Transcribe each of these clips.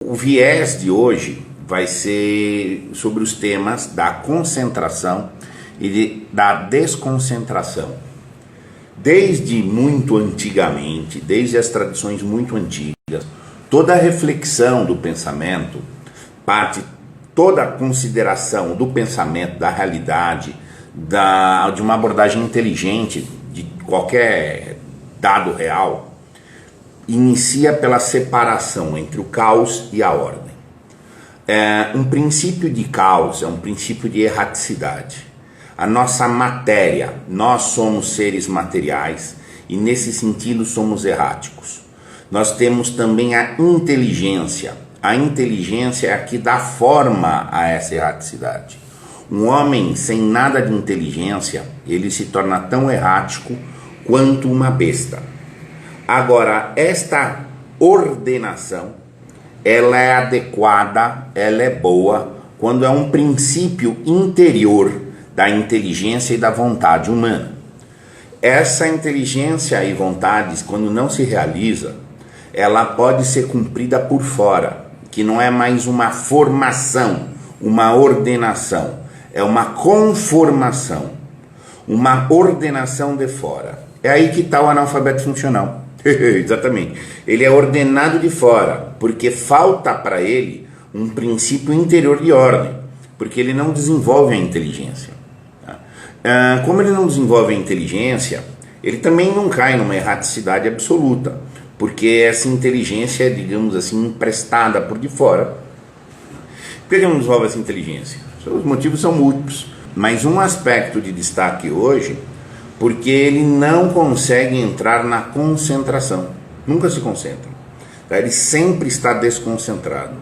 O viés de hoje vai ser sobre os temas da concentração e da desconcentração. Desde muito antigamente, desde as tradições muito antigas, toda a reflexão do pensamento, toda a consideração do pensamento, da realidade, de uma abordagem inteligente de qualquer dado real, inicia pela separação entre o caos e a ordem. Um princípio de caos é um princípio de erraticidade. A nossa matéria, nós somos seres materiais e nesse sentido somos erráticos. Nós temos também a inteligência. A inteligência é a que dá forma a essa erraticidade. Um homem sem nada de inteligência, ele se torna tão errático quanto uma besta. Agora, esta ordenação, ela é adequada, ela é boa, quando é um princípio interior da inteligência e da vontade humana. Essa inteligência e vontades, quando não se realiza, ela pode ser cumprida por fora, que não é mais uma formação, uma ordenação, é uma conformação, uma ordenação de fora. É aí que está o analfabeto funcional. Exatamente. Ele é ordenado de fora, porque falta para ele um princípio interior de ordem, porque ele não desenvolve a inteligência. Como ele não desenvolve a inteligência, ele também não cai numa erraticidade absoluta, porque essa inteligência é, digamos assim, emprestada por de fora. Por que ele não desenvolve essa inteligência? Os motivos são múltiplos, mas um aspecto de destaque hoje, porque ele não consegue entrar na concentração, nunca se concentra, ele sempre está desconcentrado.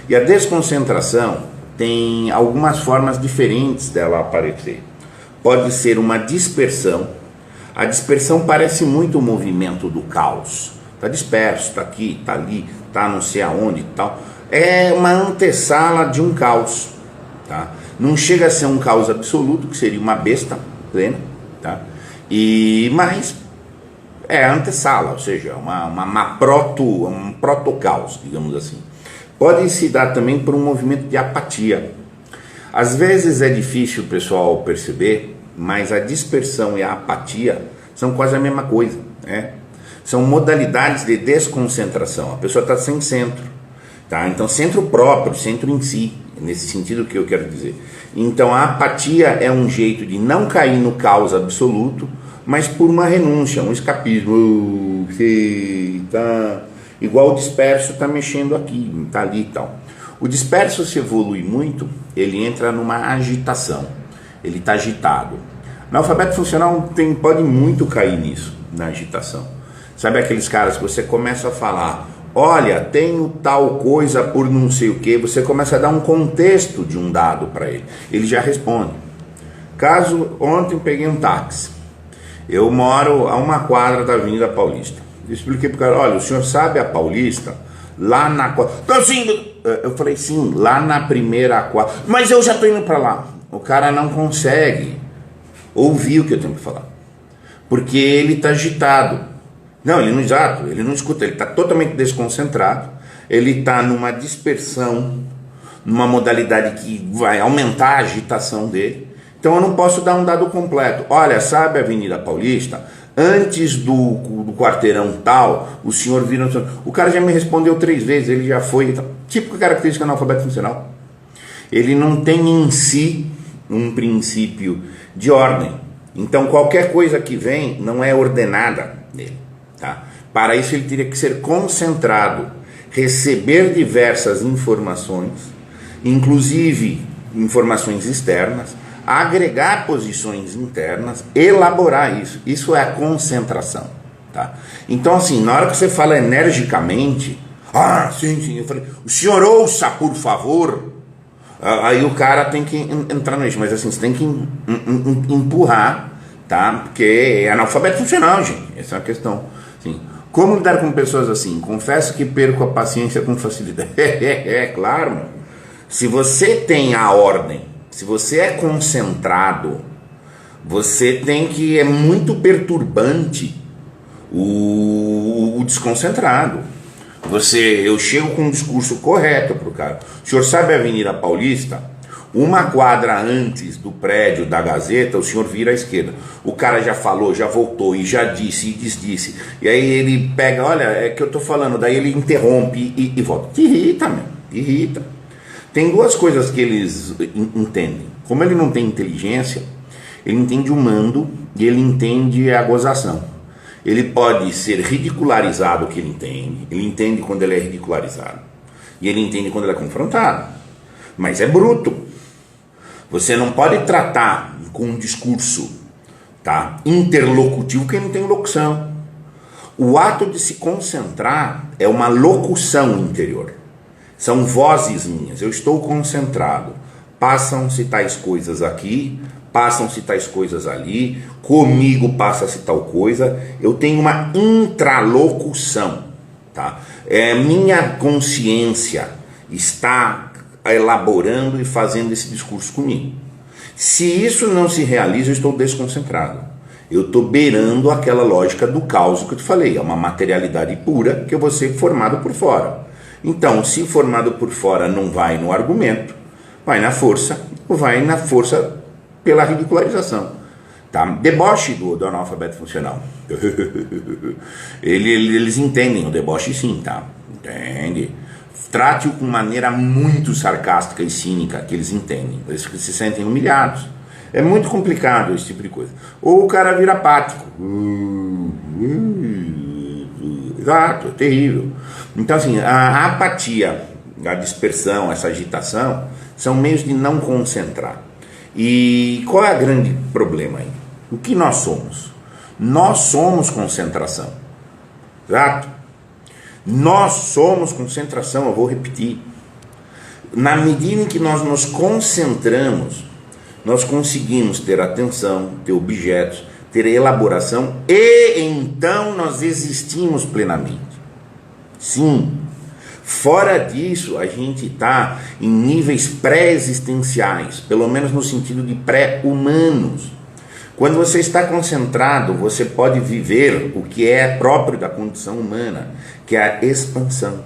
E a desconcentração tem algumas formas diferentes dela aparecer. Pode ser uma dispersão. A dispersão parece muito o movimento do caos. Está disperso, está aqui, está ali, está não sei aonde e tal. É uma antessala de um caos. Tá? Não chega a ser um caos absoluto, que seria uma besta plena. Tá? Mas é a antessala, ou seja, um proto-caos, digamos assim. Pode se dar também por um movimento de apatia. Às vezes é difícil o pessoal perceber, mas a dispersão e a apatia são quase a mesma coisa, né? São modalidades de desconcentração. A pessoa está sem centro, tá? Então, centro próprio, centro em si, nesse sentido que eu quero dizer. Então, a apatia é um jeito de não cair no caos absoluto, mas por uma renúncia, um escapismo. Tá. Igual o disperso está mexendo aqui, está ali e tal. O disperso se evolui muito, ele entra numa agitação, ele está agitado. No alfabeto funcional pode muito cair nisso, na agitação. Sabe aqueles caras que você começa a falar, olha, tenho tal coisa por não sei o que, você começa a dar um contexto de um dado para ele, ele já responde. Ontem peguei um táxi, eu moro a uma quadra da Avenida Paulista. Eu expliquei para o cara, olha, o senhor sabe a Paulista? Lá na quadra. Eu falei, sim, lá na primeira quadra. Mas eu já estou indo para lá. O cara não consegue ouvir o que eu tenho que falar, porque ele está agitado. Não, ele não escuta, ele está totalmente desconcentrado, ele está numa dispersão, numa modalidade que vai aumentar a agitação dele. Então eu não posso dar um dado completo. Olha, sabe a Avenida Paulista? Antes do quarteirão tal, o senhor vira... O cara já me respondeu 3 vezes, ele já foi... Típica característica do analfabeto funcional. Ele não tem em si um princípio de ordem. Então qualquer coisa que vem não é ordenada nele. Tá? Para isso ele teria que ser concentrado, receber diversas informações, inclusive informações externas, agregar posições internas, elaborar isso. Isso é a concentração. Tá? Então assim, na hora que você fala energicamente, sim, eu falei, o senhor ouça, por favor. Aí o cara tem que entrar nisso, mas assim, você tem que empurrar, tá? Porque é analfabeto funcional, gente. Essa é a questão. Assim, como lidar com pessoas assim? Confesso que perco a paciência com facilidade. Claro, meu. Se você tem a ordem, se você é concentrado, você tem que... É muito perturbante o desconcentrado. Eu chego com um discurso correto pro cara. O senhor sabe a Avenida Paulista? Uma quadra antes do prédio da Gazeta, o senhor vira à esquerda. O cara já falou, já voltou e já disse e desdisse. E aí ele pega, olha, é que eu tô falando, daí ele interrompe e volta. Te irrita, meu, te irrita. Tem duas coisas que eles entendem. Como ele não tem inteligência, ele entende o mando e ele entende a gozação. Ele pode ser ridicularizado, o que ele entende quando ele é ridicularizado. E ele entende quando ele é confrontado. Mas é bruto. Você não pode tratar com um discurso, tá, interlocutivo quem não tem locução. O ato de se concentrar é uma locução interior. São vozes minhas. Eu estou concentrado. Passam-se tais coisas aqui, passam-se tais coisas ali, comigo passa-se tal coisa. Eu tenho uma intralocução, tá? Minha consciência está elaborando e fazendo esse discurso comigo. Se isso não se realiza, eu estou desconcentrado. Eu estou beirando aquela lógica do caos que eu te falei. É uma materialidade pura que eu vou ser formado por fora. Então, se formado por fora não vai no argumento, vai na força pela ridicularização. Tá? Deboche do analfabeto funcional. Eles entendem o deboche sim, tá? Entende? Trate-o com maneira muito sarcástica e cínica, que eles entendem. Eles se sentem humilhados. É muito complicado esse tipo de coisa. Ou o cara vira apático. Exato, é terrível. Então assim, a apatia, a dispersão, essa agitação, são meios de não concentrar. E qual é o grande problema aí? O que nós somos? Nós somos concentração. Exato? Nós somos concentração, eu vou repetir. Na medida em que nós nos concentramos, nós conseguimos ter atenção, ter objetos, ter elaboração, e então nós existimos plenamente. Sim. Fora disso, a gente está em níveis pré-existenciais, pelo menos no sentido de pré-humanos. Quando você está concentrado, você pode viver o que é próprio da condição humana, que é a expansão.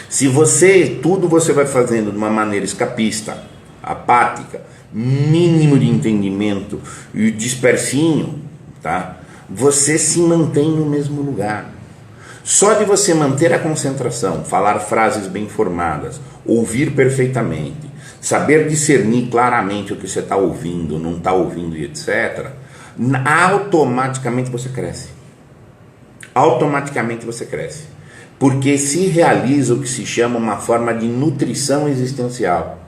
Se tudo você vai fazendo de uma maneira escapista, apática, mínimo de entendimento e dispersinho, tá? Você se mantém no mesmo lugar. Só de você manter a concentração, falar frases bem formadas, ouvir perfeitamente, saber discernir claramente o que você está ouvindo, não está ouvindo e etc., automaticamente você cresce. Automaticamente você cresce. Porque se realiza o que se chama uma forma de nutrição existencial.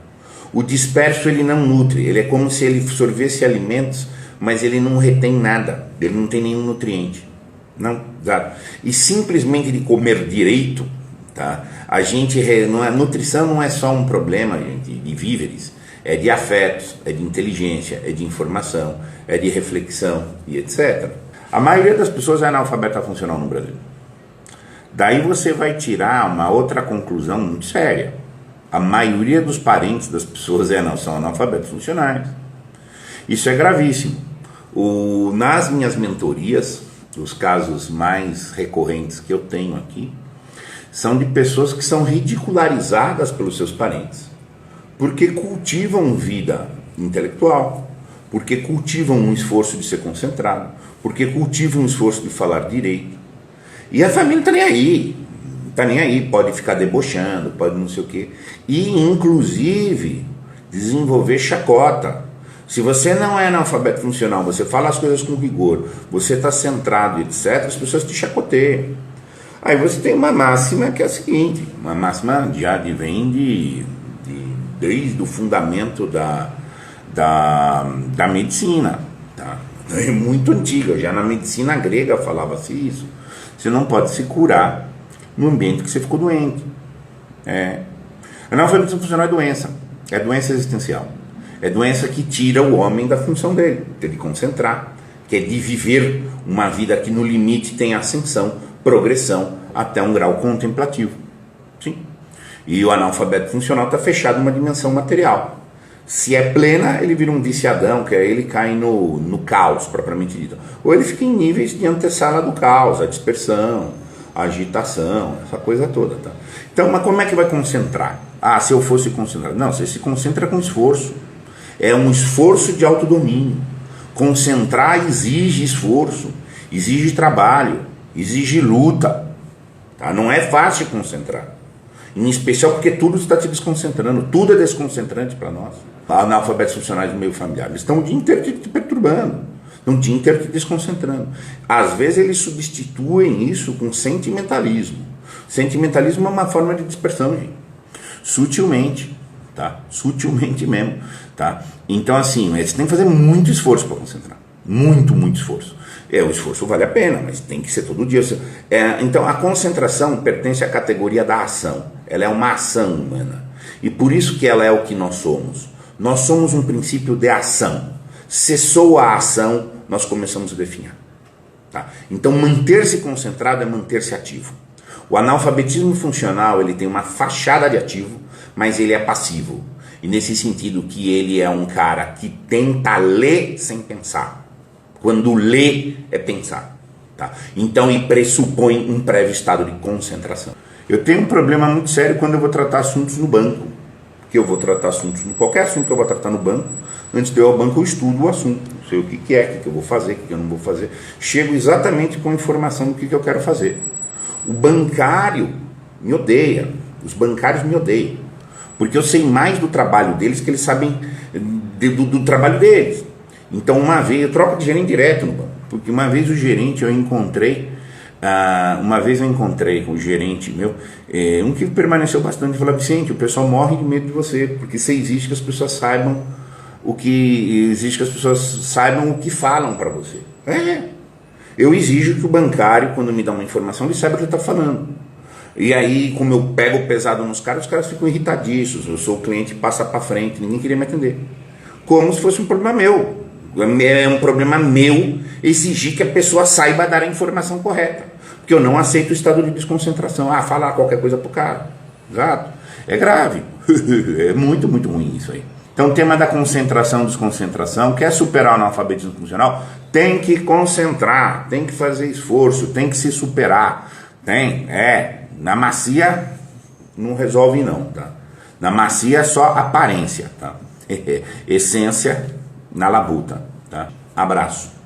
O disperso ele não nutre, ele é como se ele absorvesse alimentos, mas ele não retém nada, ele não tem nenhum nutriente. Não, exato. E simplesmente de comer direito, tá? A nutrição não é só um problema, gente, de víveres, é de afetos, é de inteligência, é de informação, é de reflexão e etc. A maioria das pessoas é analfabeta funcional no Brasil. Daí você vai tirar uma outra conclusão muito séria. A maioria dos parentes das pessoas são analfabetos funcionais. Isso é gravíssimo. Nas minhas mentorias, os casos mais recorrentes que eu tenho aqui, são de pessoas que são ridicularizadas pelos seus parentes, porque cultivam vida intelectual, porque cultivam um esforço de ser concentrado, porque cultivam um esforço de falar direito, e a família está nem aí, pode ficar debochando, pode não sei o quê, e inclusive desenvolver chacota. Se você não é analfabeto funcional, você fala as coisas com rigor, você está centrado, etc., as pessoas te chacoteiam. Aí você tem uma máxima que é a seguinte, uma máxima já vem desde o fundamento da medicina, tá? É muito antiga, já na medicina grega falava-se isso. Você não pode se curar no ambiente que você ficou doente. Analfabetismo funcional é doença existencial. É doença que tira o homem da função dele, de concentrar, que é de viver uma vida que no limite tem ascensão, progressão, até um grau contemplativo. Sim. E o analfabeto funcional está fechado numa dimensão material. Se é plena, ele vira um viciadão, que aí ele cai no caos, propriamente dito. Ou ele fica em níveis de antessala do caos, a dispersão, agitação, essa coisa toda, tá? Então, mas como é que vai concentrar? Ah, se eu fosse concentrar. Não, você se concentra com esforço. É um esforço de autodomínio. Concentrar exige esforço, exige trabalho, exige luta, tá? Não é fácil concentrar. Em especial porque tudo está te desconcentrando, tudo é desconcentrante para nós. Analfabetos funcionais do meio familiar, eles estão o dia inteiro te perturbando, estão o dia inteiro te desconcentrando. Às vezes eles substituem isso com sentimentalismo. Sentimentalismo é uma forma de dispersão, gente. Sutilmente, tá? Sutilmente mesmo, tá? Então assim, você tem que fazer muito esforço para concentrar. Muito esforço. O esforço vale a pena, mas tem que ser todo dia. Então a concentração pertence à categoria da ação. Ela é uma ação humana. E por isso que ela é o que nós somos. Nós somos um princípio de ação. Cessou a ação, nós começamos a definhar. Tá? Então manter-se concentrado é manter-se ativo. O analfabetismo funcional, ele tem uma fachada de ativo, mas ele é passivo. E nesse sentido que ele é um cara que tenta ler sem pensar. Quando lê é pensar. Tá? Então ele pressupõe um prévio estado de concentração. Eu tenho um problema muito sério quando eu vou tratar assuntos no banco. Que eu vou tratar assuntos, qualquer assunto que eu vou tratar no banco, antes de eu ir ao banco eu estudo o assunto. Sei o que é, o que eu vou fazer, o que eu não vou fazer. Chego exatamente com a informação do que eu quero fazer. O bancário me odeia. Os bancários me odeiam. Porque eu sei mais do trabalho deles que eles sabem do trabalho deles. Então uma vez, eu troco de gerente direto no banco. Porque uma vez o gerente eu encontrei com o gerente meu, um que permaneceu bastante, falou: Vicente, o pessoal morre de medo de você, porque você exige que as pessoas saibam o que falam para você. Eu exijo que o bancário, quando me dá uma informação, ele saiba o que ele está falando. E aí, como eu pego pesado nos caras, os caras ficam irritadíssimos. Eu sou o cliente, passa para frente, ninguém queria me atender. Como se fosse um problema meu. É um problema meu exigir que a pessoa saiba dar a informação correta. Porque eu não aceito o estado de desconcentração. Falar qualquer coisa pro cara. Exato. É grave. É muito ruim isso aí. Então o tema da concentração, desconcentração, quer superar o analfabetismo funcional, tem que concentrar, tem que fazer esforço, tem que se superar. Na macia não resolve não, tá? Na macia é só aparência, tá? Essência na labuta, tá? Abraço.